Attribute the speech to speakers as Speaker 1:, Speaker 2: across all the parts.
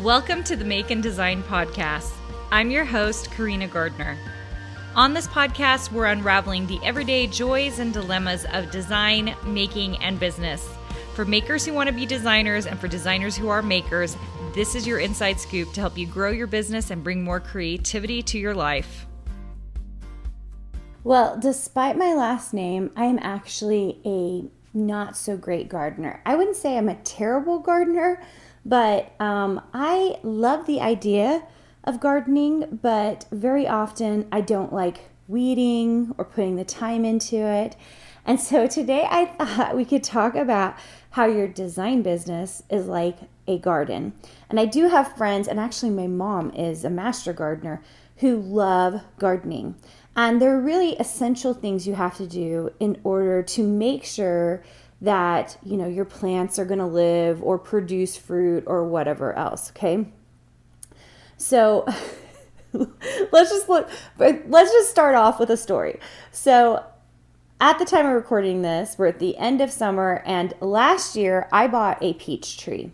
Speaker 1: Welcome to the Make and Design Podcast. I'm your host, Carina Gardner. On this podcast, we're unraveling the everyday joys and dilemmas of design, making, and business. For makers who want to be designers and for designers who are makers, this is your inside scoop to help you grow your business and bring more creativity to your life.
Speaker 2: Well, despite my last name, I am actually a not so great gardener. I wouldn't say I'm a terrible gardener, but I love the idea of gardening, but very often I don't like weeding or putting the time into it. And so today I thought we could talk about how your design business is like a garden. And I do have friends, and actually my mom is a master gardener, who love gardening. And there are really essential things you have to do in order to make sure that, you know, your plants are going to live or produce fruit or whatever else, okay? So let's just start off with a story. So at the time of recording this, we're at the end of summer, and last year I bought a peach tree.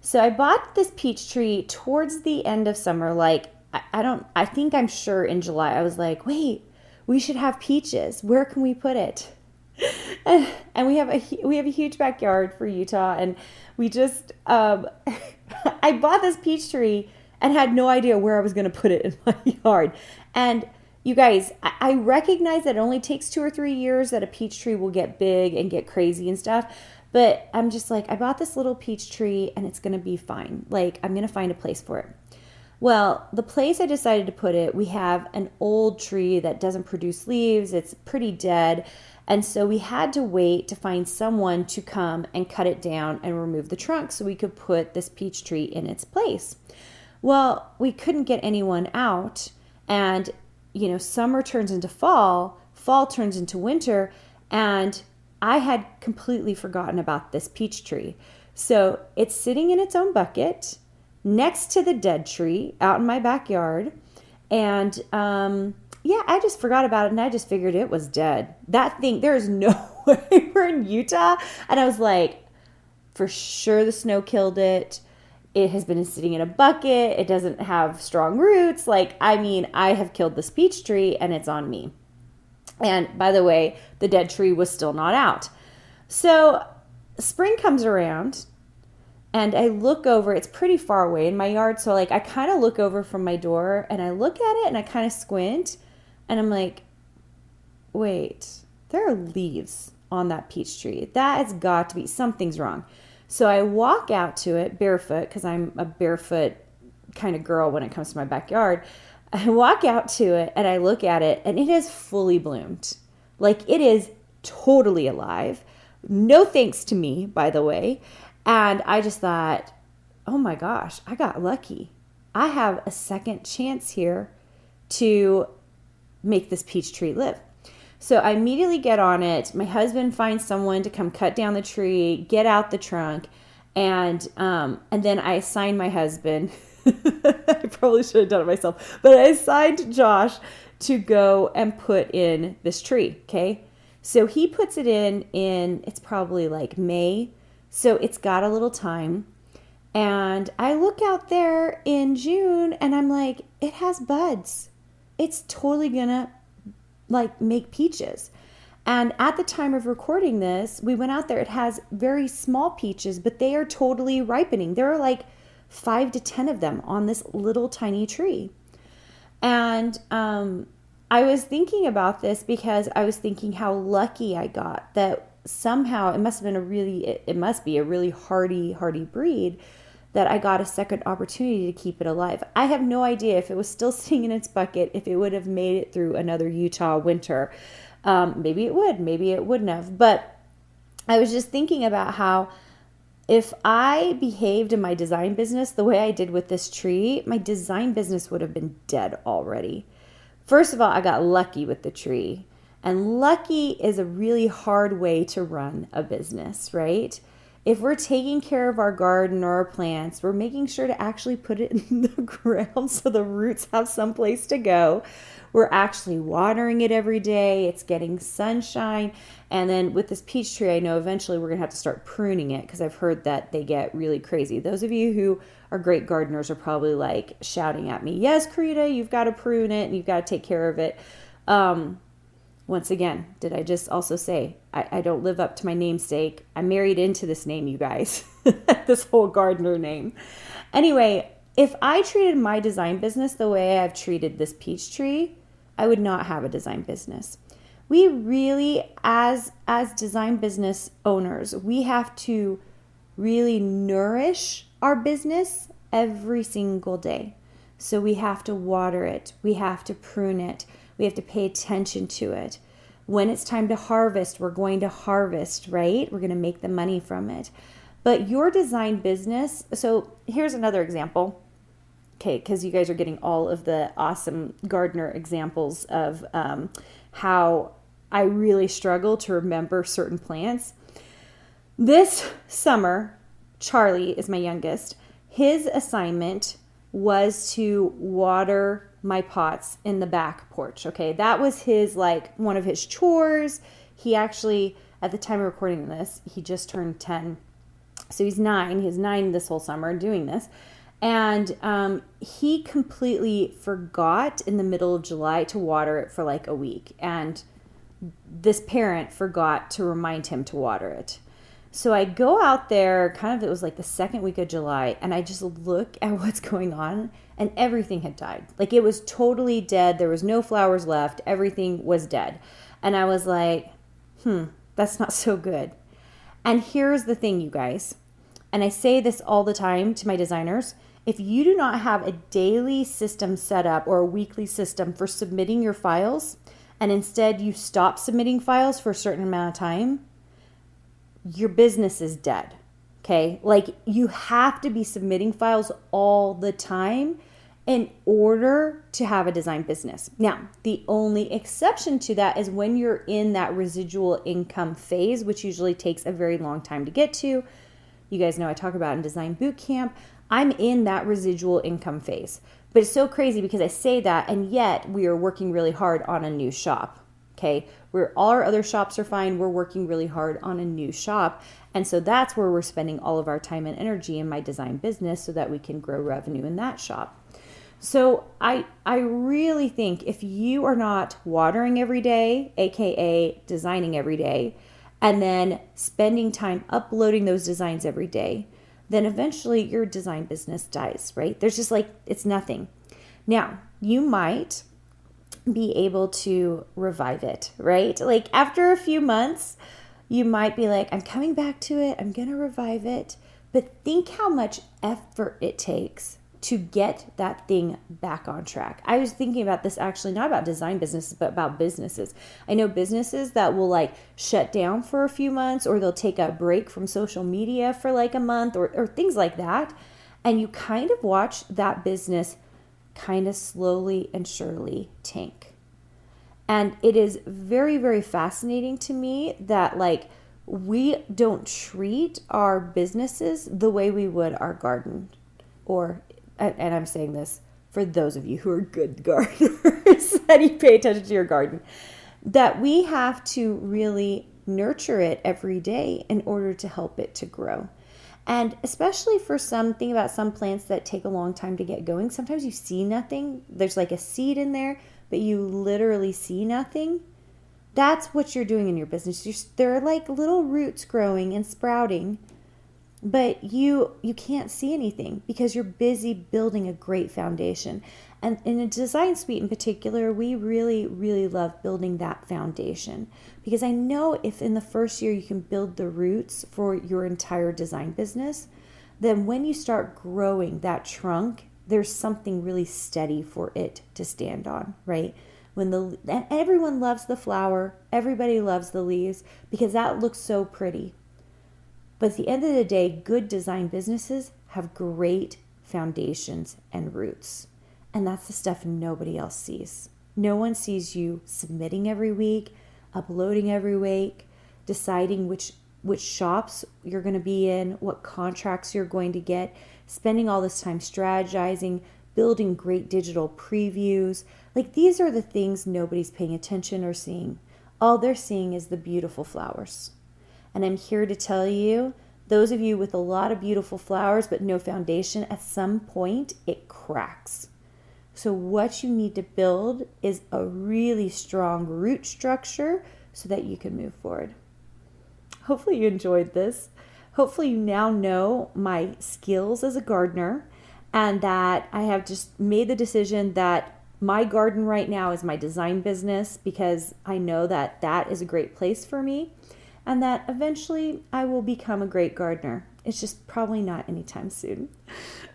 Speaker 2: So I bought this peach tree towards the end of summer, like I'm sure in July. I was like, wait, we should have peaches. Where can we put it? And we have a huge backyard for Utah, and we just I bought this peach tree and had no idea where I was going to put it in my yard. And you guys, I recognize that it only takes 2 or 3 years that a peach tree will get big and get crazy and stuff. But I'm just like, I bought this little peach tree and it's going to be fine. Like, I'm going to find a place for it. Well, the place I decided to put it, we have an old tree that doesn't produce leaves. It's pretty dead. And so we had to wait to find someone to come and cut it down and remove the trunk so we could put this peach tree in its place. Well, we couldn't get anyone out, and, you know, summer turns into fall, fall turns into winter, and I had completely forgotten about this peach tree. So it's sitting in its own bucket next to the dead tree out in my backyard. And I just forgot about it, and I just figured it was dead. That thing, there is no way. We're in Utah. And I was like, for sure the snow killed it. It has been sitting in a bucket. It doesn't have strong roots. I have killed this peach tree, and it's on me. And by the way, the dead tree was still not out. So spring comes around, and I look over. It's pretty far away in my yard. So I kind of look over from my door, and I look at it, and I kind of squint, and I'm like, wait, there are leaves on that peach tree. That has got to be, something's wrong. So I walk out to it barefoot, because I'm a barefoot kind of girl when it comes to my backyard. I walk out to it and I look at it, and it is fully bloomed. Like, it is totally alive. No thanks to me, by the way. And I just thought, oh my gosh, I got lucky. I have a second chance here to make this peach tree live. So I immediately get on it. My husband finds someone to come cut down the tree, get out the trunk, and then I assigned my husband. I probably should have done it myself, but I assigned Josh to go and put in this tree. Okay, so he puts it in it's probably like May, so it's got a little time. And I look out there in June, and I'm like, it has buds. It's totally gonna make peaches. And at the time of recording this, we went out there. It has very small peaches, but they are totally ripening. There are like 5 to 10 of them on this little tiny tree. And I was thinking about this because I was thinking how lucky I got that somehow it must be a really hardy breed, that I got a second opportunity to keep it alive. I have no idea if it was still sitting in its bucket, if it would have made it through another Utah winter. Maybe it would, maybe it wouldn't have. But I was just thinking about how if I behaved in my design business the way I did with this tree, my design business would have been dead already. First of all, I got lucky with the tree. And lucky is a really hard way to run a business, right? if we're taking care of our garden or our plants, we're making sure to actually put it in the ground so the roots have someplace to go. We're actually watering it every day. It's getting sunshine. And then with this peach tree, I know eventually we're going to have to start pruning it because I've heard that they get really crazy. Those of you who are great gardeners are probably like shouting at me, yes, Carina, you've got to prune it and you've got to take care of it. Once again, did I just also say I don't live up to my namesake? I married into this name, you guys, this whole gardener name. Anyway, if I treated my design business the way I've treated this peach tree, I would not have a design business. We really, as design business owners, we have to really nourish our business every single day. So we have to water it. We have to prune it. We have to pay attention to it. When it's time to harvest, we're going to harvest, right? We're going to make the money from it. But your design business, so here's another example. Okay, because you guys are getting all of the awesome gardener examples of how I really struggle to remember certain plants. This summer, Charlie is my youngest. His assignment was to water my pots in the back porch. Okay, that was his, like, one of his chores. He actually, at the time of recording this, he just turned 10. So he's 9. He's 9 this whole summer doing this. And he completely forgot in the middle of July to water it for like a week. And this parent forgot to remind him to water it. So I go out there, kind of, it was like the second week of July, and I just look at what's going on, and everything had died. Like, it was totally dead. There was no flowers left. Everything was dead. And I was like, that's not so good. And here's the thing, you guys, and I say this all the time to my designers: if you do not have a daily system set up or a weekly system for submitting your files, and instead you stop submitting files for a certain amount of time, your business is dead. Okay? Like, you have to be submitting files all the time in order to have a design business. Now, the only exception to that is when you're in that residual income phase, which usually takes a very long time to get to. You guys know I talk about in Design Bootcamp. I'm in that residual income phase. But it's so crazy because I say that, and yet we are working really hard on a new shop. Okay, where all our other shops are fine, we're working really hard on a new shop. And so that's where we're spending all of our time and energy in my design business so that we can grow revenue in that shop. So I really think if you are not watering every day, aka designing every day, and then spending time uploading those designs every day, then eventually your design business dies, right? There's just like, it's nothing. Now, you might be able to revive it, right? Like, after a few months, you might be like, I'm coming back to it. I'm going to revive it. But think how much effort it takes to get that thing back on track. I was thinking about this actually, not about design businesses, but about businesses. I know businesses that will like shut down for a few months, or they'll take a break from social media for like a month, or things like that. And you kind of watch that business kind of slowly and surely tank. And it is very, very fascinating to me that like we don't treat our businesses the way we would our garden. Or, and I'm saying this for those of you who are good gardeners and you pay attention to your garden, that we have to really nurture it every day in order to help it to grow. And especially for think about some plants that take a long time to get going. Sometimes you see nothing. There's like a seed in there, but you literally see nothing. That's what you're doing in your business. There are like little roots growing and sprouting, but you can't see anything because you're busy building a great foundation. And in a design suite in particular, we really, really love building that foundation, because I know if in the first year you can build the roots for your entire design business, then when you start growing that trunk, there's something really steady for it to stand on, right? And everyone loves the flower, everybody loves the leaves because that looks so pretty. But at the end of the day, good design businesses have great foundations and roots. And that's the stuff nobody else sees. No one sees you submitting every week, uploading every week, deciding which which shops you're going to be in, what contracts you're going to get, spending all this time strategizing, building great digital previews. Like, these are the things nobody's paying attention or seeing. All they're seeing is the beautiful flowers. And I'm here to tell you, those of you with a lot of beautiful flowers but no foundation, at some point it cracks. So what you need to build is a really strong root structure so that you can move forward. Hopefully you enjoyed this. Hopefully you now know my skills as a gardener, and that I have just made the decision that my garden right now is my design business, because I know that that is a great place for me, and that eventually I will become a great gardener. It's just probably not anytime soon.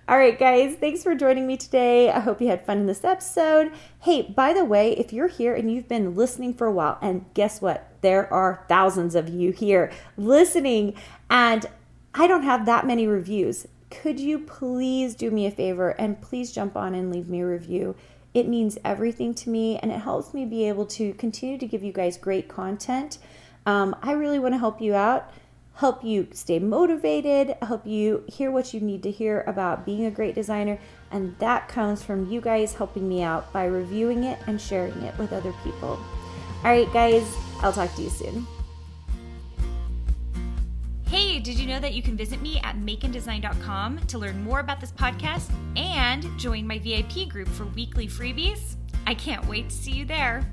Speaker 2: All right, guys, thanks for joining me today. I hope you had fun in this episode. Hey, by the way, if you're here and you've been listening for a while, and guess what? There are thousands of you here listening, and I don't have that many reviews. Could you please do me a favor and please jump on and leave me a review? It means everything to me, and it helps me be able to continue to give you guys great content. I really want to help you out, help you stay motivated, help you hear what you need to hear about being a great designer, and that comes from you guys helping me out by reviewing it and sharing it with other people. All right, guys, I'll talk to you soon.
Speaker 1: Hey, did you know that you can visit me at makeanddesign.com to learn more about this podcast and join my VIP group for weekly freebies? I can't wait to see you there.